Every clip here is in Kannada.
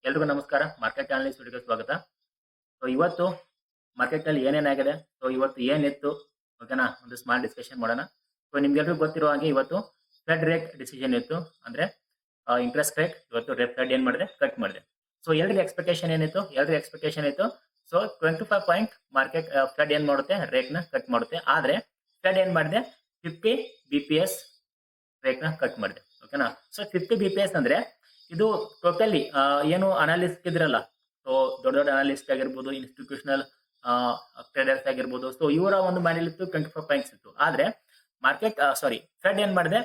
ಎಲ್ರಿಗೂ ನಮಸ್ಕಾರ. ಮಾರ್ಕೆಟ್ ಅನಾಲಿಸ್ಟ್ ವಿಡಿಯೋಗೆ ಸ್ವಾಗತ. ಸೊ ಇವತ್ತು ಮಾರ್ಕೆಟ್ ಅಲ್ಲಿ ಏನೇನಾಗಿದೆ, ಸೊ ಇವತ್ತು ಏನಿತ್ತು, ಓಕೆನಾ, ಒಂದು ಸ್ಮಾಲ್ ಡಿಸ್ಕಷನ್ ಮಾಡೋಣ. ಸೊ ನಿಮ್ಗೆಲ್ರಿಗೂ ಗೊತ್ತಿರೋ ಹಾಗೆ ಇವತ್ತು ಫೆಡ್ ರೇಟ್ ಡಿಸಿಷನ್ ಇತ್ತು. ಅಂದ್ರೆ ಇಂಟ್ರೆಸ್ಟ್ ರೇಟ್ ಇವತ್ತು ಫೆಡ್ ಏನ್ ಮಾಡಿದೆ, ಕಟ್ ಮಾಡಿದೆ. ಸೊ ಎಲ್ರಿಗೂ ಎಕ್ಸ್ಪೆಕ್ಟೇಷನ್ ಏನಿತ್ತು, ಇತ್ತು. ಸೊ 25 ಪಾಯಿಂಟ್ ಮಾರ್ಕೆಟ್ ಫೆಡ್ ಏನ್ ಮಾಡುತ್ತೆ, ರೇಟ್ ನ ಕಟ್ ಮಾಡುತ್ತೆ. ಆದ್ರೆ ಫೆಡ್ ಏನ್ ಮಾಡಿದೆ, 50 BPS ರೇಟ್ ನ ಕಟ್ ಮಾಡಿದೆ. ಓಕೆನಾ. ಸೊ 50 BPS ಅಂದ್ರೆ ಇದು ಟೋಟಲಿ ಏನು ಅನಾಲಿಸ್ಟ್ ಇದ್ರಲ್ಲ, ಸೊ ದೊಡ್ಡ ದೊಡ್ಡ ಅನಾಲಿಸ್ಟ್ ಆಗಿರ್ಬೋದು, ಇನ್ಸ್ಟಿಟ್ಯೂಷನಲ್ ಟ್ರೇಡರ್ಸ್ ಆಗಿರ್ಬೋದು, ಸೊ ಇವರ ಒಂದು ಮನೇಲಿ ಇತ್ತು 25 ಪಾಯಿಂಟ್ಸ್ ಇತ್ತು. ಆದ್ರೆ ಮಾರ್ಕೆಟ್ ಫೆಡ್ ಏನ್ ಮಾಡಿದೆ,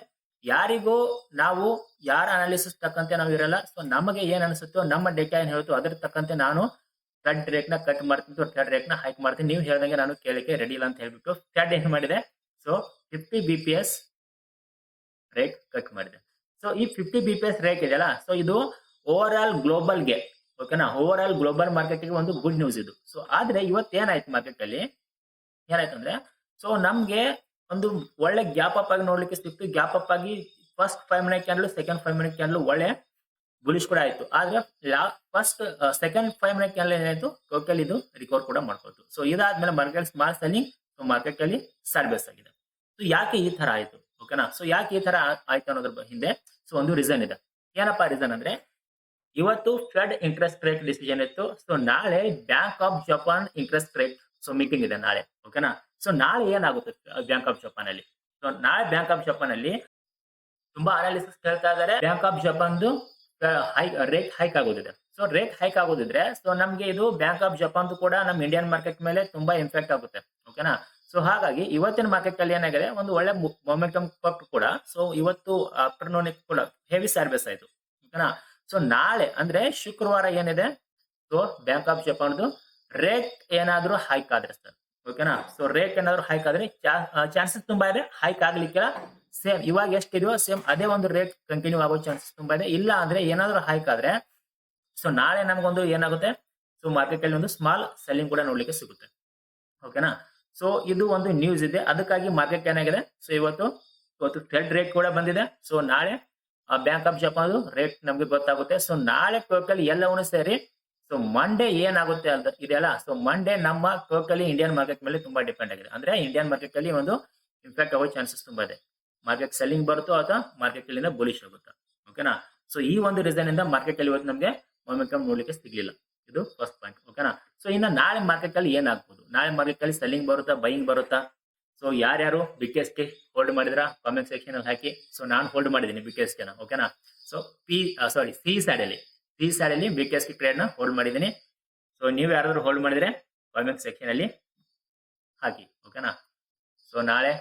ಯಾರಿಗೂ ನಾವು ಯಾರ ಅನಾಲಿಸಿಸ್ ತಕ್ಕಂತೆ ನಾವು ಇರಲ್ಲ. ಸೊ ನಮಗೆ ಏನ್ ಅನಿಸುತ್ತೋ, ನಮ್ಮ ಡೇಟಾ ಏನ್ ಹೇಳುತ್ತೋ ಅದ್ರ ತಕ್ಕಂತೆ ನಾನು ಫೆಡ್ ರೇಟ್ ನ ಕಟ್ ಮಾಡ್ತೀನಿ, ಫೆಡ್ ರೇಟ್ ನ ಹೈಕ್ ಮಾಡ್ತೀನಿ. ನೀವು ಹೇಳ್ದಂಗೆ ನಾನು ಕೇಳಿಕೆ ರೆಡಿ ಇಲ್ಲ ಅಂತ ಹೇಳ್ಬಿಟ್ಟು ಫೆಡ್ ಏನ್ ಮಾಡಿದೆ, ಸೊ 50 BPS ರೇಟ್ ಕಟ್ ಮಾಡಿದೆ. ಸೊ ಈ 50 BPS ರೇಟ್ ಇದೆಯಲ್ಲ, ಸೊ ಇದು ಓವರ್ ಆಲ್ ಗ್ಲೋಬಲ್ಗೆ, ಓಕೆನಾ, ಓವರ್ ಆಲ್ ಗ್ಲೋಬಲ್ ಮಾರ್ಕೆಟ್ಗೆ ಒಂದು ಗುಡ್ ನ್ಯೂಸ್ ಇದು. ಸೊ ಆದ್ರೆ ಇವತ್ತು ಏನಾಯ್ತು ಮಾರ್ಕೆಟ್ ಅಲ್ಲಿ, ಏನಾಯ್ತು ಅಂದ್ರೆ, ಸೊ ನಮ್ಗೆ ಒಂದು ಒಳ್ಳೆ ಗ್ಯಾಪ್ ಅಪ್ ಆಗಿ ನೋಡ್ಲಿಕ್ಕೆ ಸಿಕ್ತು. ಗ್ಯಾಪ್ ಅಪ್ ಆಗಿ first 5 minute candle, second 5 minute candle ಒಳ್ಳೆ ಬುಲಿಶ್ ಕೂಡ ಆಯ್ತು. ಆದ್ರೆ ಸೆಕೆಂಡ್ 5 ಮಿನಿಟ್ ಕ್ಯಾಂಡಲ್ ಏನಾಯ್ತು, ಟೋಟಲ್ ಇದು ರಿಕವರ್ ಕೂಡ ಮಾಡ್ಕೊಳ್ತು. ಸೊ ಇದಾದ್ಮೇಲೆ market small selling, so market ಅಲ್ಲಿ ಸರ್ವಿಸ್ ಆಗಿದೆ. ಸೊ ಯಾಕೆ ಈ ತರ ಆಯ್ತು, ಓಕೆನಾ, ಸೊ ಯಾಕೆ ಈ ತರ ಆಯ್ತು ಅನ್ನೋದ್ರ ಹಿಂದೆ ಸೊ ಒಂದು ರೀಸನ್ ಇದೆ. ಏನಪ್ಪಾ ರೀಸನ್ ಅಂದ್ರೆ, ಇವತ್ತು ಫೆಡ್ ಇಂಟ್ರೆಸ್ಟ್ ರೇಟ್ ಡಿಸಿಷನ್ ಇತ್ತು. ಸೊ ನಾಳೆ bank of Japan interest rate so meeting ಇದೆ ನಾಳೆ, ಓಕೆನಾ. ಸೊ ನಾಳೆ ಏನಾಗುತ್ತೆ ಬ್ಯಾಂಕ್ ಆಫ್ ಜಪಾನ್ ಅಲ್ಲಿ, ಸೊ ನಾಳೆ ಬ್ಯಾಂಕ್ ಆಫ್ ಜಪಾನ್ ಅಲ್ಲಿ ತುಂಬಾ ಅನಾಲಿಸಿಸ್ ಹೇಳ್ತಾ ಇದಾರೆ, ಬ್ಯಾಂಕ್ ಆಫ್ ಜಪಾನ್ದು ರೇಟ್ ಹೈಕ್ ಆಗೋದಿದೆ. ಸೊ ರೇಟ್ ಹೈಕ್ ಆಗೋದಿದ್ರೆ, ಸೊ ನಮ್ಗೆ ಇದು ಬ್ಯಾಂಕ್ ಆಫ್ ಜಪಾನ್ದು ಕೂಡ ನಮ್ಮ ಇಂಡಿಯನ್ ಮಾರ್ಕೆಟ್ ಮೇಲೆ ತುಂಬಾ ಇಂಪ್ಯಾಕ್ಟ್ ಆಗುತ್ತೆ, ಓಕೆನಾ. ಸೊ ಹಾಗಾಗಿ ಇವತ್ತಿನ ಮಾರ್ಕೆಟ್ ಅಲ್ಲಿ ಏನಾಗಿದೆ, ಒಂದು ಒಳ್ಳೆ ಮೊಮೆಂಟಮ್ ಕೊಟ್ಟು ಕೂಡ, ಸೊ ಇವತ್ತು ಆಫ್ಟರ್ನೂನ್ ಕೂಡ ಹೆವಿ ಸರ್ವಿಸ್ ಆಯ್ತು, ಓಕೆನಾ. ಸೊ ನಾಳೆ ಅಂದ್ರೆ ಶುಕ್ರವಾರ ಏನಿದೆ, ಸೊ ಬ್ಯಾಂಕ್ ಆಫ್ ಜಪಾನ್ದು ರೇಟ್ ಏನಾದ್ರೂ ಹೈಕ್ ಆದ್ರೆ ಸರ್, ಓಕೆನಾ, ಸೊ ರೇಟ್ ಏನಾದ್ರು ಹೈಕ್ ಆದ್ರೆ ಚಾನ್ಸಸ್ ತುಂಬಾ ಇದೆ. ಹೈಕ್ ಆಗ್ಲಿಕ್ಕಿಲ್ಲ, ಸೇಮ್ ಇವಾಗ ಎಷ್ಟಿದೆಯೋ ಸೇಮ್ ಅದೇ ಒಂದು ರೇಟ್ ಕಂಟಿನ್ಯೂ ಆಗೋ ಚಾನ್ಸಸ್ ತುಂಬಾ ಇದೆ. ಇಲ್ಲ ಅಂದ್ರೆ ಏನಾದ್ರು ಹೈಕ್ ಆದ್ರೆ, ಸೊ ನಾಳೆ ನಮಗೊಂದು ಏನಾಗುತ್ತೆ, ಸೊ ಮಾರ್ಕೆಟ್ ಅಲ್ಲಿ ಒಂದು ಸ್ಮಾಲ್ ಸೆಲ್ಲಿಂಗ್ ಕೂಡ ನೋಡ್ಲಿಕ್ಕೆ ಸಿಗುತ್ತೆ, ಓಕೆನಾ. ಸೊ ಇದು ಒಂದು ನ್ಯೂಸ್ ಇದೆ, ಅದಕ್ಕಾಗಿ ಮಾರ್ಕೆಟ್ ಏನಾಗಿದೆ, ಸೊ ಇವತ್ತು ಫೆಡ್ ರೇಟ್ ಕೂಡ ಬಂದಿದೆ. ಸೊ ನಾಳೆ ಬ್ಯಾಂಕ್ ಆಫ್ ಜಪಾನ್ ರೇಟ್ ನಮ್ಗೆ ಗೊತ್ತಾಗುತ್ತೆ. ಸೊ ನಾಳೆ ಟೋಟಲ್ ಎಲ್ಲವನ್ನೂ ಸೇರಿ, ಸೊ ಮಂಡೇ ಏನಾಗುತ್ತೆ ಅಂತ ಇದೆಯಲ್ಲ, ಸೊ ಮಂಡೇ ನಮ್ಮ ಟೋಟಲಿ ಇಂಡಿಯನ್ ಮಾರ್ಕೆಟ್ ಮೇಲೆ ತುಂಬಾ ಡಿಪೆಂಡ್ ಆಗಿದೆ. ಅಂದ್ರೆ ಇಂಡಿಯನ್ ಮಾರ್ಕೆಟ್ ಅಲ್ಲಿ ಒಂದು ಇಂಪ್ಯಾಕ್ಟ್ ಆಗೋ ಚಾನ್ಸಸ್ ತುಂಬಾ ಇದೆ. ಮಾರ್ಕೆಟ್ ಸೆಲ್ಲಿಂಗ್ ಬರುತ್ತೋ ಅಥವಾ ಮಾರ್ಕೆಟ್ ಅಲ್ಲಿಂದ ಬುಲಿಶ್ ಆಗುತ್ತಾ, ಓಕೆನಾ. ಸೊ ಈ ಒಂದು ರೀಸನ್ ಇಂದ ಮಾರ್ಕೆಟ್ ಅಲ್ಲಿ ಇವತ್ತು ನಮ್ಗೆ ಮೊಮೆಂಟಮ್ ನೋಡ್ಲಿಕ್ಕೆ ಸಿಗ್ಲಿಲ್ಲ. ಇದು ಫಸ್ಟ್ ಪಾಯಿಂಟ್, ಓಕೆನಾ. ಸೊ ಇನ್ನು ನಾಳೆ ಮಾರ್ಕೆಟ್ ಅಲ್ಲಿ ಏನಾಗ್ಬೋದು, ನಾಳೆ ಮಾರ್ಕೆಟ್ ಅಲ್ಲಿ ಸೆಲ್ಲಿಂಗ್ ಬರುತ್ತಾ, ಬೈಯಿಂಗ್ ಬರುತ್ತಾ? ಸೊ ಯಾರ್ಯಾರು ಬಿಕೆಎಸ್ಕೆ ಹೋಲ್ಡ್ ಮಾಡಿದ್ರ ಕಾಮೆಂಟ್ ಸೆಕ್ಷನ್ ಅಲ್ಲಿ ಹಾಕಿ. ಸೊ ನಾನು ಹೋಲ್ಡ್ ಮಾಡಿದ್ದೀನಿ ಬಿಕೆಎಸ್ಕೆನ, ಓಕೆನಾ. ಸೊ ಸಿ ಸೈಡ್ ಅಲ್ಲಿ ಬಿಕೆಎಸ್ಕೆ ಟ್ರೇಡ್ ನ ಹೋಲ್ಡ್ ಮಾಡಿದ್ದೀನಿ. ಸೊ ನೀವು ಯಾರಾದ್ರೂ ಹೋಲ್ಡ್ ಮಾಡಿದ್ರೆ ಕಾಮೆಂಟ್ ಸೆಕ್ಷನ್ ಅಲ್ಲಿ ಹಾಕಿ, ಓಕೆನಾ. ಸೊ ನಾಳೆ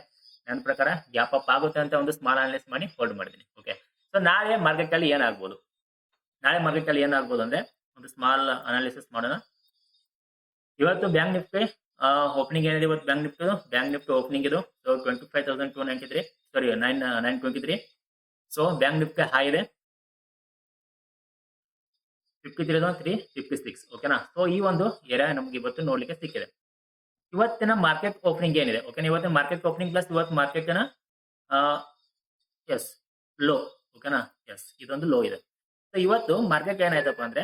ನನ್ನ ಪ್ರಕಾರ ಗ್ಯಾಪ್ ಅಪ್ ಆಗುತ್ತೆ ಅಂತ ಒಂದು ಸ್ಮಾಲ್ ಅನಾಲಿಸಿಸ್ ಮಾಡಿ ಹೋಲ್ಡ್ ಮಾಡಿದ್ದೀನಿ, ಓಕೆ. ಸೊ ನಾಳೆ ಮಾರ್ಕೆಟ್ ಅಲ್ಲಿ ಏನಾಗ್ಬೋದು, ಅಂದ್ರೆ ಒಂದು ಸ್ಮಾಲ್ ಅನಾಲಿಸಿಸ್ ಮಾಡೋಣ. ಇವತ್ತು ಬ್ಯಾಂಕ್ ನಿಫ್ಟಿ ಓಪನಿಂಗ್ ಏನಿದೆ, ಇವತ್ತು ಬ್ಯಾಂಕ್ ನಿಫ್ಟಿ ಓಪನಿಂಗ್ ಇದು, ಸೊ 25,293, ಸಾರಿ 923. ಸೊ ಬ್ಯಾಂಕ್ ನಿಫ್ಟಿ ಹೈ ಇದೆ 53,356, ಓಕೆನಾ. ಸೊ ಈ ಒಂದು ಏರಿಯಾ ನಮ್ಗೆ ಇವತ್ತು ನೋಡ್ಲಿಕ್ಕೆ ಸಿಕ್ಕಿದೆ. ಇವತ್ತಿನ ಮಾರ್ಕೆಟ್ ಓಪನಿಂಗ್ ಏನಿದೆ, ಓಕೆನಾ, ಇವತ್ತಿನ ಮಾರ್ಕೆಟ್ ಓಪನಿಂಗ್ ಪ್ಲಸ್ ಇವತ್ತು ಮಾರ್ಕೆಟ್ನ ಎಸ್ ಲೋ, ಓಕೆನಾ, ಎಸ್ ಇದೊಂದು ಲೋ ಇದೆ. ಸೊ ಇವತ್ತು ಮಾರ್ಕೆಟ್ ಏನಾಯ್ತಪ್ಪ ಅಂದ್ರೆ,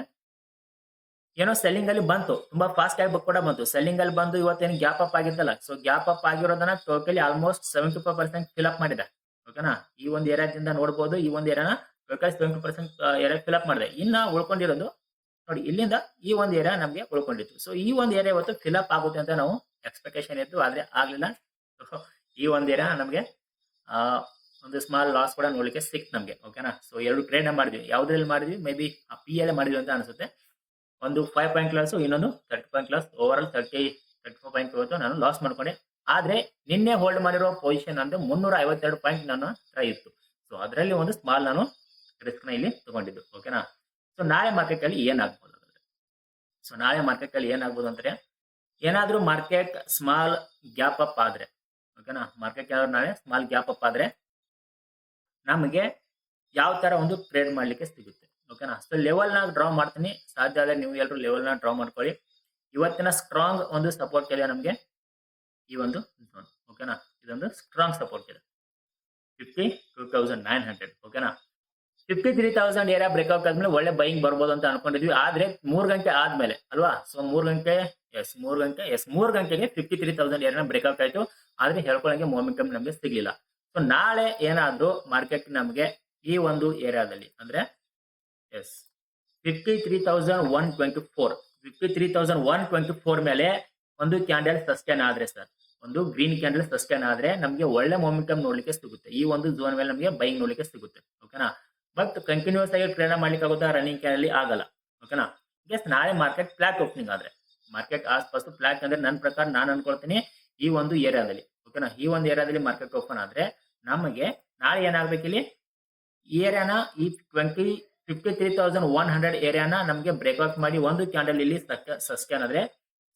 ಏನೋ ಸೆಲ್ಲಿಂಗ್ ಅಲ್ಲಿ ಬಂತು, ತುಂಬಾ ಫಾಸ್ಟ್ ಆಗಿ ಕೂಡ ಬಂತು. ಸೆಲ್ಲಿಂಗ್ ಅಲ್ಲಿ ಬಂದು ಇವತ್ತೇನು ಗ್ಯಾಪ್ ಅಪ್ ಆಗಿದ್ದಲ್ಲ, ಸೊ ಗ್ಯಾಪ್ ಅಪ್ ಆಗಿರೋದನ್ನ ಟೋಟಲಿ ಆಲ್ಮೋಸ್ಟ್ 75% ಫಿಲ್ ಅಪ್ ಮಾಡಿದೆ, ಓಕೆನಾ. ಈ ಒಂದು ಏರಿಯಾದಿಂದ ನೋಡಬಹುದು, ಈ ಒಂದು ಏರಿಯಾನ ಟೋಟಲ್ 70% ಏರಿಯಾ ಫಿಲ್ ಅಪ್ ಮಾಡಿದೆ. ಇನ್ನ ಉಳ್ಕೊಂಡಿರೋದು ನೋಡಿ, ಇಲ್ಲಿಂದ ಈ ಒಂದು ಏರಿಯಾ ನಮ್ಗೆ ಉಳ್ಕೊಂಡಿತ್ತು. ಸೊ ಈ ಒಂದು ಏರಿಯಾ ಇವತ್ತು ಫಿಲ್ ಅಪ್ ಆಗುತ್ತೆ ಅಂತ ನಾವು ಎಕ್ಸ್ಪೆಕ್ಟೇಷನ್ ಇತ್ತು, ಆದ್ರೆ ಆಗ್ಲಿಲ್ಲ. ಈ ಒಂದು ಏರಿಯಾ ನಮ್ಗೆ ಒಂದು ಸ್ಮಾಲ್ ಲಾಸ್ ಕೂಡ ನೋಡ್ಲಿಕ್ಕೆ ಸಿಕ್ತು ನಮ್ಗೆ, ಓಕೆನಾ. ಸೊ 2 ಟ್ರೇಡ್ ಮಾಡಿದ್ವಿ, ಯಾವ್ದ್ರಲ್ಲಿ ಮಾಡಿದ್ವಿ, ಮೇ ಬಿ ಪಿ ಅಲ್ಲೇ ಮಾಡಿದ್ವಿ ಅಂತ ಅನ್ಸುತ್ತೆ. ಒಂದು 5 ಪಾಯಿಂಟ್ ಲಾಸ್, ಇನ್ನೊಂದು 30 point loss, over all 34 point ಇವತ್ತು ನಾನು ಲಾಸ್ ಮಾಡ್ಕೊಂಡೆ. ಆದ್ರೆ ನಿನ್ನೆ ಹೋಲ್ಡ್ ಮಾಡಿರೋ ಪೊಸಿಷನ್ ಅಂದ್ರೆ 352 ಪಾಯಿಂಟ್ ನನ್ನ ಹತ್ರ ಇತ್ತು. ಸೊ ಅದರಲ್ಲಿ ಒಂದು ಸ್ಮಾಲ್ ನಾನು ರಿಸ್ಕ್ ನ ಇಲ್ಲಿ ತಗೊಂಡಿದ್ದು, ಓಕೆನಾ. ಸೊ ನಾಳೆ ಮಾರ್ಕೆಟ್ ಅಲ್ಲಿ ಏನಾಗ್ಬೋದು, ಅಂದ್ರೆ ಏನಾದ್ರೂ ಮಾರ್ಕೆಟ್ ಸ್ಮಾಲ್ ಗ್ಯಾಪ್ ಅಪ್ ಆದ್ರೆ, ಓಕೆನಾ, ಮಾರ್ಕೆಟ್ ಏನಾದ್ರು ನಾಳೆ ಸ್ಮಾಲ್ ಗ್ಯಾಪ್ ಅಪ್ ಆದ್ರೆ ನಮಗೆ ಯಾವ ತರ ಒಂದು ಟ್ರೇಡ್ ಮಾಡ್ಲಿಕ್ಕೆ ಸಿಗುತ್ತೆ, ಓಕೆನಾ. ಸೊ ಲೆವೆಲ್ ನ ಡ್ರಾ ಮಾಡ್ತೀನಿ, ಸಾಧ್ಯ ಆದ್ರೆ ನೀವು ಎಲ್ಲರೂ ಲೆವೆಲ್ ನ ಡ್ರಾ ಮಾಡ್ಕೊಳ್ಳಿ. ಇವತ್ತಿನ ಸ್ಟ್ರಾಂಗ್ ಒಂದು ಸಪೋರ್ಟ್ ಇದೆ ನಮಗೆ, ಈ ಒಂದು ಝೋನ್, ಓಕೆನಾ. ಇದೊಂದು ಸ್ಟ್ರಾಂಗ್ ಸಪೋರ್ಟ್ ಇದೆ 52,900, ಓಕೆನಾ. 53,000 ಏರಿಯಾ ಬ್ರೇಕ್ಔಟ್ ಆದ್ಮೇಲೆ ಒಳ್ಳೆ ಬೈಯಿಂಗ್ ಬರ್ಬೋದು ಅಂತ ಅನ್ಕೊಂಡಿದ್ವಿ. ಆದ್ರೆ 3 ಗಂಟೆ ಆದ್ಮೇಲೆ ಅಲ್ವಾ? ಸೊ 3 ಗಂಟೆ 3 ಗಂಟೆಗೆ 53,000 ಏರಿಯಾನ ಬ್ರೇಕ್ಔಟ್ ಆಯ್ತು. ಆದ್ರೆ ಹೇಳ್ಕೊಳ್ಳಂಗೆ ಮೊಮೆಂಟಮ್ ನಮ್ಗೆ ಸಿಗ್ಲಿಲ್ಲ. ಸೊ ನಾಳೆ ಏನಾದ್ರು ಮಾರ್ಕೆಟ್ ನಮ್ಗೆ ಈ ಒಂದು ಏರಿಯಾದಲ್ಲಿ ಅಂದ್ರೆ 53,124 53,124 ಮೇಲೆ ಒಂದು ಕ್ಯಾಂಡಲ್ ಸಸ್ಟೈನ್ ಆದ್ರೆ ಸರ್, ಒಂದು ಗ್ರೀನ್ ಕ್ಯಾಂಡಲ್ ಸಸ್ಟೈನ್ ಆದ್ರೆ ನಮ್ಗೆ ಒಳ್ಳೆ ಮೊಮೆಂಟಮ್ ನೋಡ್ಲಿಕ್ಕೆ ಸಿಗುತ್ತೆ. ಈ ಒಂದು ಝೋನ್ ಮೇಲೆ ನಮಗೆ ಬೈಯಿಂಗ್ ನೋಡ್ಲಿಕ್ಕೆ ಸಿಗುತ್ತೆ. ಓಕೆನಾ? ಬಟ್ ಕಂಟಿನ್ಯೂಸ್ ಆಗಿ ಟ್ರೇಡ್ ಮಾಡ್ಲಿಕ್ಕೆ ಆಗುತ್ತಾ? ರನ್ನಿಂಗ್ ಕ್ಯಾಂಡಲ್ ಆಗಲ್ಲ. ಓಕೆನಾ? ನಾಳೆ ಮಾರ್ಕೆಟ್ ಫ್ಲಾಟ್ ಓಪನಿಂಗ್ ಆದ್ರೆ, ಮಾರ್ಕೆಟ್ ಆಸ್ಪಾಸ್ ಫ್ಲಾಟ್ ಅಂದ್ರೆ ನನ್ನ ಪ್ರಕಾರ ನಾನು ಅನ್ಕೊಳ್ತೀನಿ ಈ ಒಂದು ಏರಿಯಾದಲ್ಲಿ. ಓಕೆನಾ? ಈ ಒಂದು ಏರಿಯಾದಲ್ಲಿ ಮಾರ್ಕೆಟ್ ಓಪನ್ ಆದ್ರೆ ನಮಗೆ ನಾಳೆ ಏನಾಗ್ಬೇಕು ಇಲ್ಲಿ ಈ ಏರಿಯಾನ ಈ 53,100 ಏರಿಯಾನ ನಮಗೆ ಬ್ರೇಕ್ಔಟ್ ಮಾಡಿ ಒಂದು ಕ್ಯಾಂಡಲ್ ಇಲ್ಲಿ ಸಸ್ಟೈನ್ ಆದ್ರೆ,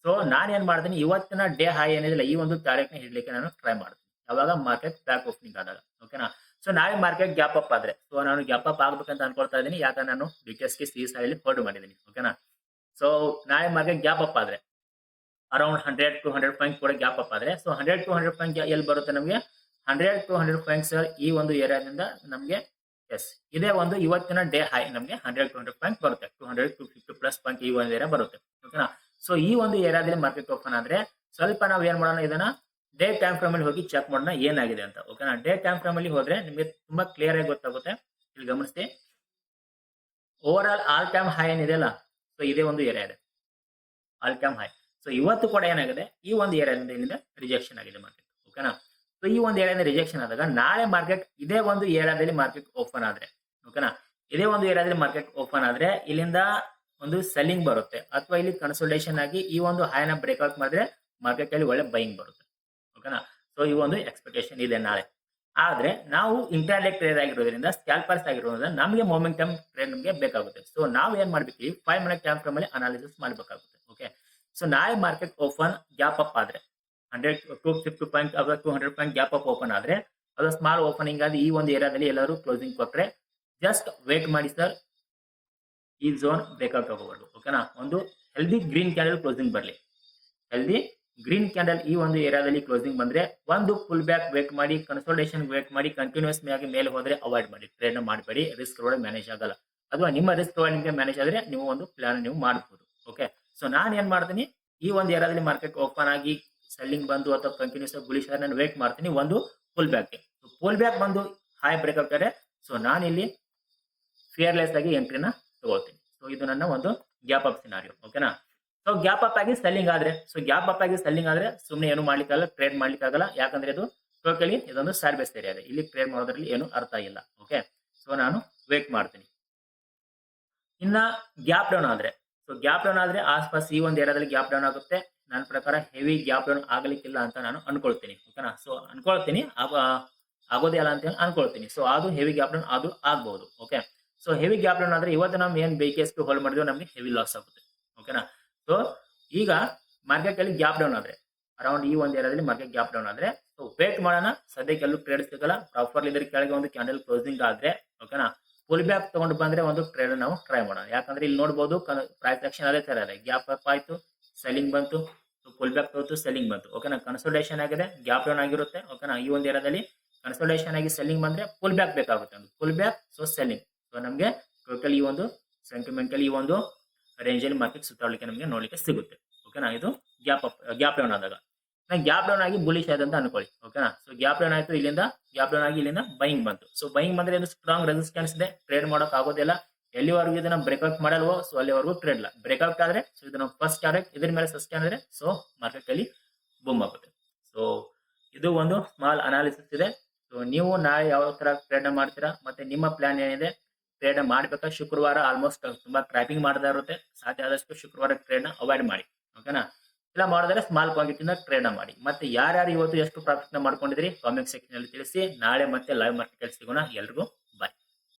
ಸೊ ನಾನು ಏನ್ ಮಾಡ್ತೀನಿ ಇವತ್ತಿನ ಡೇ ಹೈ ಏನಿದಿಲ್ಲ ಈ ಒಂದು ತಾರೀಕನ್ನ ಹಿಡ್ಲಿಕ್ಕೆ ನಾನು ಟ್ರೈ ಮಾಡ್ತೀನಿ. ಯಾವಾಗ ಮಾರ್ಕೆಟ್ ಫ್ಲಾಟ್ ಓಪನಿಂಗ್ ಆದಾಗ. ಓಕೆನಾ? ಸೊ ನಾಳೆ ಮಾರ್ಕೆಟ್ ಗ್ಯಾಪ್ ಅಪ್ ಆದ್ರೆ, ಸೊ ನಾನು ಗ್ಯಾಪ್ ಅಪ್ ಆಗ್ಬೇಕಂತ ಅನ್ಕೊಳ್ತಾ ಇದ್ದೀನಿ. ಯಾಕಂದ್ರೆ ನಾನು ಡಿಟೆಸ್ಗೆ CSI ಹೋಲ್ಡ್ ಮಾಡಿದ್ದೀನಿ. ಓಕೆನಾ? ಸೊ ನಾಳೆ ಮಾರ್ಕೆಟ್ ಗ್ಯಾಪ್ ಅಪ್ ಆದ್ರೆ ಅರೌಂಡ್ 100 to 100 ಪಾಯಿಂಟ್ ಕೂಡ ಗ್ಯಾಪ್ ಅಪ್ ಆದ್ರೆ, ಸೊ 100 to 100 ಪಾಯಿಂಟ್ ಎಲ್ಲಿ ಬರುತ್ತೆ ನಮಗೆ? 100 to 100 ಪಾಯಿಂಟ್ಸ್ ಈ ಒಂದು ಏರಿಯಾದಿಂದ ನಮಗೆ ಇದೇ ಒಂದು ಇವತ್ತಿನ ಡೇ ಹೈ ನಮಗೆ 100 to 100 ಪಾಯಿಂಟ್ ಬರುತ್ತೆ. 200 to 50 ಪ್ಲಸ್ ಪಾಯಿಂಟ್ ಈ ಒಂದು ಏರಿಯಾ ಬರುತ್ತೆ. ಓಕೆನಾ? ಸೊ ಈ ಒಂದು ಏರಿಯಾದಲ್ಲಿ ಮಾರ್ಕೆಟ್ ಓಪನ್ ಆದ್ರೆ ಸ್ವಲ್ಪ ನಾವು ಏನ್ ಮಾಡೋಣ, ಇದನ್ನ ಡೇ ಟೈಮ್ ಫ್ರೇಮ್ ಅಲ್ಲಿ ಹೋಗಿ ಚೆಕ್ ಮಾಡೋಣ ಏನಾಗಿದೆ ಅಂತ. ಓಕೆನಾ? ಡೇ ಟೈಮ್ ಫ್ರೇಮ್ ಅಲ್ಲಿ ಹೋದ್ರೆ ನಿಮಗೆ ತುಂಬಾ ಕ್ಲಿಯರ್ ಆಗಿ ಗೊತ್ತಾಗುತ್ತೆ. ಇಲ್ಲಿ ಗಮನಿಸಿ, ಓವರ್ ಆಲ್ ಟೈಮ್ ಹೈ ಏನಿದೆಯಲ್ಲ, ಸೊ ಇದೇ ಒಂದು ಏರಿಯಾ ಇದೆ ಆಲ್ ಟೈಮ್ ಹೈ. ಸೊ ಇವತ್ತು ಕೂಡ ಏನಾಗಿದೆ ಈ ಒಂದು ಏರಿಯಾದಿಂದ ಇಲ್ಲಿಂದ ರಿಜೆಕ್ಷನ್ ಆಗಿದೆ ಮಾರ್ಕೆಟ್. ಓಕೆನಾ? ಸೊ ಈ ಒಂದು ಏರಿಯಾದಿಂದ ರಿಜೆಕ್ಷನ್ ಆದಾಗ ನಾಳೆ ಮಾರ್ಕೆಟ್ ಇದೇ ಒಂದು ಏರಿಯಾದಲ್ಲಿ ಮಾರ್ಕೆಟ್ ಓಪನ್ ಆದ್ರೆ, ಓಕೆನಾ, ಇದೇ ಒಂದು ಏರಿಯಾದಲ್ಲಿ ಮಾರ್ಕೆಟ್ ಓಪನ್ ಆದ್ರೆ ಇಲ್ಲಿಂದ ಒಂದು ಸೆಲ್ಲಿಂಗ್ ಬರುತ್ತೆ, ಅಥವಾ ಇಲ್ಲಿ ಕನ್ಸಲ್ಟೇಷನ್ ಆಗಿ ಈ ಒಂದು ಹೈನ ಬ್ರೇಕ್ಔಟ್ ಮಾಡಿದ್ರೆ ಮಾರ್ಕೆಟ್ ಅಲ್ಲಿ ಒಳ್ಳೆ ಬೈಯಿಂಗ್ ಬರುತ್ತೆ. ಓಕೆನಾ? ಸೊ ಈ ಒಂದು ಎಕ್ಸ್ಪೆಕ್ಟೇಷನ್ ಇದೆ ನಾಳೆ. ಆದ್ರೆ ನಾವು ಇಂಟ್ರಾಡೇ ಟ್ರೇಡ್ ಆಗಿರೋದ್ರಿಂದ, ಸ್ಕ್ಯಾಲ್ಪರ್ಸ್ ಆಗಿರೋದ್ರಿಂದ ನಮಗೆ ಮೊಮೆಂಟಮ್ ಟ್ರೇಡ್ ನಮಗೆ ಬೇಕಾಗುತ್ತೆ. ಸೊ ನಾವು ಏನ್ ಮಾಡ್ಬೇಕು, 5 ಮಿನಿಟ್ ಟೈಮ್ ಫ್ರೇಮ್ ಅಲ್ಲಿ ಅನಾಲಿಸಿಸ್ ಮಾಡಬೇಕಾಗುತ್ತೆ. ಓಕೆ, ಸೊ ನಾಳೆ ಮಾರ್ಕೆಟ್ ಓಪನ್ ಗ್ಯಾಪ್ ಅಪ್ ಆದ್ರೆ 100 to 50 ಪಾಯಿಂಟ್ ಅಥವಾ 200 ಪಾಯಿಂಟ್ ಗ್ಯಾಪ್ ಅಪ್ ಓಪನ್ ಆದ್ರೆ, ಅದು ಸ್ಮಾಲ್ ಓಪನಿಂಗ್ ಆಗಿ ಈ ಒಂದು ಏರಿಯಾದಲ್ಲಿ ಎಲ್ಲರೂ ಕ್ಲೋಸಿಂಗ್ ಕೊಟ್ರೆ ಜಸ್ಟ್ ವೇಟ್ ಮಾಡಿ ಸರ್, ಈ ಝೋನ್ ಬ್ರೇಕ್ಔಟ್ ಹೋಗಬಾರ್ದು. ಓಕೆನಾ? ಒಂದು ಹೆಲ್ದಿ ಗ್ರೀನ್ ಕ್ಯಾಂಡಲ್ ಕ್ಲೋಸಿಂಗ್ ಬರಲಿ. ಹೆಲ್ದಿ ಗ್ರೀನ್ ಕ್ಯಾಂಡಲ್ ಈ ಒಂದು ಏರಿಯಾದಲ್ಲಿ ಕ್ಲೋಸಿಂಗ್ ಬಂದ್ರೆ ಒಂದು ಫುಲ್ ಬ್ಯಾಕ್ ವೇಟ್ ಮಾಡಿ, ಕನ್ಸಲ್ಟೇಷನ್ ವೇಟ್ ಮಾಡಿ, ಕಂಟಿನ್ಯೂಸ್ ಆಗಿ ಮೇಲೆ ಹೋದ್ರೆ ಅವಾಯ್ಡ್ ಮಾಡಿ, ಟ್ರೇಡ್ ಮಾಡಬೇಡಿ. ರಿಸ್ಕ್ ಒಳಗೆ ಮ್ಯಾನೇಜ್ ಆಗಲ್ಲ, ಅಥವಾ ನಿಮ್ಮ ರಿಸ್ಕ್ ಒಳಗೆ ನಿಮಗೆ ಮ್ಯಾನೇಜ್ ಆದ್ರೆ ನೀವು ಒಂದು ಪ್ಲಾನ್ ನೀವು ಮಾಡಬಹುದು. ಓಕೆ, ಸೊ ನಾನು ಏನ್ ಮಾಡ್ತೀನಿ, ಈ ಒಂದು ಏರಿಯಾದಲ್ಲಿ ಮಾರ್ಕೆಟ್ ಓಪನ್ ಆಗಿ ಸೆಲ್ಲಿಂಗ್ ಬಂದು ಅಥವಾ ಕಂಟಿನ್ಯೂಸ್ ಆಗಿ ಬುಲಿಶ್ ಆದ್ರೆ ನಾನು ವೇಟ್ ಮಾಡ್ತೀನಿ ಒಂದು ಫುಲ್ ಬ್ಯಾಕ್ ಬಂದು ಹೈ ಬ್ರೇಕ್ಔಟ್ ಆದ್ರೆ, ಸೊ ನಾನು ಇಲ್ಲಿ ಫಿಯರ್ಲೆಸ್ ಆಗಿ ಎಂಟ್ರಿನ ತಗೊಳ್ತೀನಿ. ಸೊ ಇದು ನನ್ನ ಒಂದು ಗ್ಯಾಪ್ ಅಪ್ ಸಿನಾರಿಯೋ. ಓಕೆನಾ? ಸೊ ಗ್ಯಾಪ್ ಅಪ್ ಆಗಿ ಸೆಲ್ಲಿಂಗ್ ಆದ್ರೆ ಸುಮ್ಮನೆ ಏನು ಮಾಡ್ಲಿಕ್ಕಾಗಲ್ಲ, ಟ್ರೇಡ್ ಮಾಡ್ಲಿಕ್ಕಾಗಲ್ಲ. ಯಾಕಂದ್ರೆ ಇದು ಟೋಟಲಿ ಇದೊಂದು ಸಾರ್ಬೇಸ್ ಏರಿಯಾ ಇದೆ, ಇಲ್ಲಿ ಟ್ರೇಡ್ ಮಾಡೋದ್ರಲ್ಲಿ ಏನು ಅರ್ಥ ಇಲ್ಲ. ಓಕೆ, ಸೊ ನಾನು ವೇಟ್ ಮಾಡ್ತೀನಿ. ಇನ್ನ ಗ್ಯಾಪ್ ಡೌನ್ ಆದ್ರೆ, ಸೊ ಗ್ಯಾಪ್ ಡೌನ್ ಆದ್ರೆ ಆಸ್ಪಾಸ್ ಈ ಒಂದು ಏರಿಯಾದಲ್ಲಿ ಗ್ಯಾಪ್ ಡೌನ್ ಆಗುತ್ತೆ. ನನ್ನ ಪ್ರಕಾರ ಹೆವಿ ಗ್ಯಾಪ್ ಡೌನ್ ಆಗ್ಲಿಕ್ಕಿಲ್ಲ ಅಂತ ನಾನು ಅನ್ಕೊಳ್ತೀನಿ. ಓಕೆನಾ? ಸೊ ಅನ್ಕೊಳ್ತೀನಿ, ಆಗೋದೇ ಅಲ್ಲ ಅಂತ ಅನ್ಕೊಳ್ತೀನಿ. ಸೊ ಅದು ಹೆವಿ ಗ್ಯಾಪ್ ಡೌನ್ ಅದು ಆಗ್ಬಹುದು. Okay, so heavy gap down ಆದ್ರೆ ಇವತ್ತು ನಾವು ಏನ್ ಬೇಕೆಸ್ಟ್ ಹೋಲ್ಡ್ ಮಾಡಿದ್ವಿ ನಮಗೆ ಹೆವಿ ಲಾಸ್ ಆಗುತ್ತೆ. ಓಕೆನಾ? ಸೊ ಈಗ ಮಾರ್ಕೆಟ್ ಅಲ್ಲಿ ಗ್ಯಾಪ್ ಡೌನ್ ಆದ್ರೆ, ಅರೌಂಡ್ ಈ ಒಂದು ಏರಿಯಾದಲ್ಲಿ ಮಾರ್ಕೆಟ್ ಗ್ಯಾಪ್ ಡೌನ್ ಆದ್ರೆ, ಸೊ ವೇಟ್ ಮಾಡೋಣ. ಸದ್ಯಕ್ಕೆ ಎಲ್ಲೂ ಟ್ರೇಡ್ ಸಿಗಲ್ಲ. ಪ್ರಾಪರ್ಲಿ ಇದ್ರ ಕೆಳಗೆ ಒಂದು ಕ್ಯಾಂಡಲ್ ಕ್ಲೋಸಿಂಗ್ ಆದ್ರೆ, ಓಕೆನಾ, ಫುಲ್ ಬ್ಯಾಕ್ ತಗೊಂಡು ಬಂದ್ರೆ ಒಂದು ಟ್ರೇಡ್ ನಾವು ಟ್ರೈ ಮಾಡೋಣ. ಯಾಕಂದ್ರೆ ಇಲ್ಲಿ ನೋಡಬಹುದು ಪ್ರೈಸ್ ಆಕ್ಷನ್ ಅದೇ ತರ ಇದೆ. ಗ್ಯಾಪ್ ಅಪ್ ಆಯ್ತು, ಸೆಲ್ಲಿಂಗ್ ಬಂತು, ಫುಲ್ ಬ್ಯಾಕ್ ತಗೋತು, ಸೆಲ್ಲಿಂಗ್ ಬಂತು. ಓಕೆನಾ? ಕನ್ಸಲ್ಟೇಷನ್ ಆಗಿದೆ, ಗ್ಯಾಪ್ ಡೌನ್ ಆಗಿರುತ್ತೆ. ಓಕೆನಾ? ಈ ಒಂದು ಏರಿಯಾದಲ್ಲಿ ಕನ್ಸಲ್ಟೇಷನ್ ಆಗಿ ಸೆಲ್ಲಿಂಗ್ ಬಂದ್ರೆ ಫುಲ್ ಬ್ಯಾಕ್ ಬೇಕಾಗುತ್ತೆ, ಒಂದು full back, so selling. So ನಮಗೆ ಟೋಟಲ್ ಈ ಒಂದು ಸೆಂಟಿಮೆಂಟಲ್ ಈ ಒಂದು ರೇಂಜ್ ಅಲ್ಲಿ ಮಾರ್ಕೆಟ್ ಸುತ್ತಾಡಲಿಕ್ಕೆ ನಮಗೆ ನೋಡ್ಲಿಕ್ಕೆ ಸಿಗುತ್ತೆ. ಓಕೆನಾ? ಇದು ಗ್ಯಾಪ್ ಡೌನ್ ಆದಾಗ ಗ್ಯಾಪ್ ಡೌನ್ ಆಗಿ ಬುಲಿಶ್ ಆಯ್ತು ಅಂತ ಅನ್ಕೊಳ್ಳಿ. ಓಕೆನಾ? ಸೊ ಗ್ಯಾಪ್ ಡೌನ್ ಆಯ್ತು, ಗ್ಯಾಪ್ ಡೌನ್ ಆಗಿ ಇಲ್ಲಿಂದ ಬೈಯಿಂಗ್ ಬಂತು. ಸೊ ಬೈಯಿಂಗ್ ಬಂದ್ರೆ ಇದು ಸ್ಟ್ರಾಂಗ್ ರೆಸಿಸ್ಟೆನ್ಸ್ ಇದೆ, ಟ್ರೇಡ್ ಮಾಡೋಕ್ ಆಗೋದಿಲ್ಲ. ಎಲ್ಲಿವರೆಗೂ ಇದನ್ನ ಬ್ರೇಕ್ಔಟ್ ಮಾಡಲ್ವೋ ಸೊ ಅಲ್ಲಿವರೆಗೂ ಟ್ರೇಡ್ ಇಲ್ಲ. ಬ್ರೇಕ್ಔಟ್ ಆದ್ರೆ ಸೊ ಇದನ್ನ ಫಸ್ಟ್ ಟಾರ್ಗೆಟ್, ಇದ್ರ ಮೇಲೆ ಸಸ್ಟೈನ್ ಆದ್ರೆ ಸೊ ಮಾರ್ಕೆಟ್ ಅಲ್ಲಿ ಬೂಮ್ ಆಗುತ್ತೆ. ಸೊ ಇದು ಒಂದು ಸ್ಮಾಲ್ ಅನಾಲಿಸಿಸ್ ಇದೆ. ಸೊ ನೀವು ನಾಳೆ ಯಾವ ತರ ಟ್ರೇಡ್ ಮಾಡ್ತೀರಾ, ಮತ್ತೆ ನಿಮ್ಮ ಪ್ಲಾನ್ ಏನಿದೆ, ಟ್ರೇಡ್ ಮಾಡ್ಬೇಕಾ? ಶುಕ್ರವಾರ ಆಲ್ಮೋಸ್ಟ್ ತುಂಬಾ ಟ್ರ್ಯಾಪಿಂಗ್ ಮಾಡದೇ ಇರುತ್ತೆ. ಸಾಧ್ಯ ಆದಷ್ಟು ಶುಕ್ರವಾರ ಟ್ರೇಡ್ ನ ಅವಾಯ್ಡ್ ಮಾಡಿ. ಓಕೆನಾ? ಇಲ್ಲ ಮಾಡಿದ್ರೆ ಸ್ಮಾಲ್ ಕ್ವಾಂಟಿಟಿ ಟ್ರೇಡ್ ಮಾಡಿ. ಮತ್ತೆ ಯಾರ್ಯಾರು ಇವತ್ತು ಎಷ್ಟು ಪ್ರಾಫಿಟ್ ನ ಮಾಡ್ಕೊಂಡಿದ್ರಿ ಕಾಮೆಂಟ್ ಸೆಕ್ಷನ್ ಅಲ್ಲಿ ತಿಳಿಸಿ. ನಾಳೆ ಮತ್ತೆ ಲೈವ್ ಮಾರ್ಕೆಟ್ ಸಿಗೋಣ. ಎಲ್ರಿಗೂ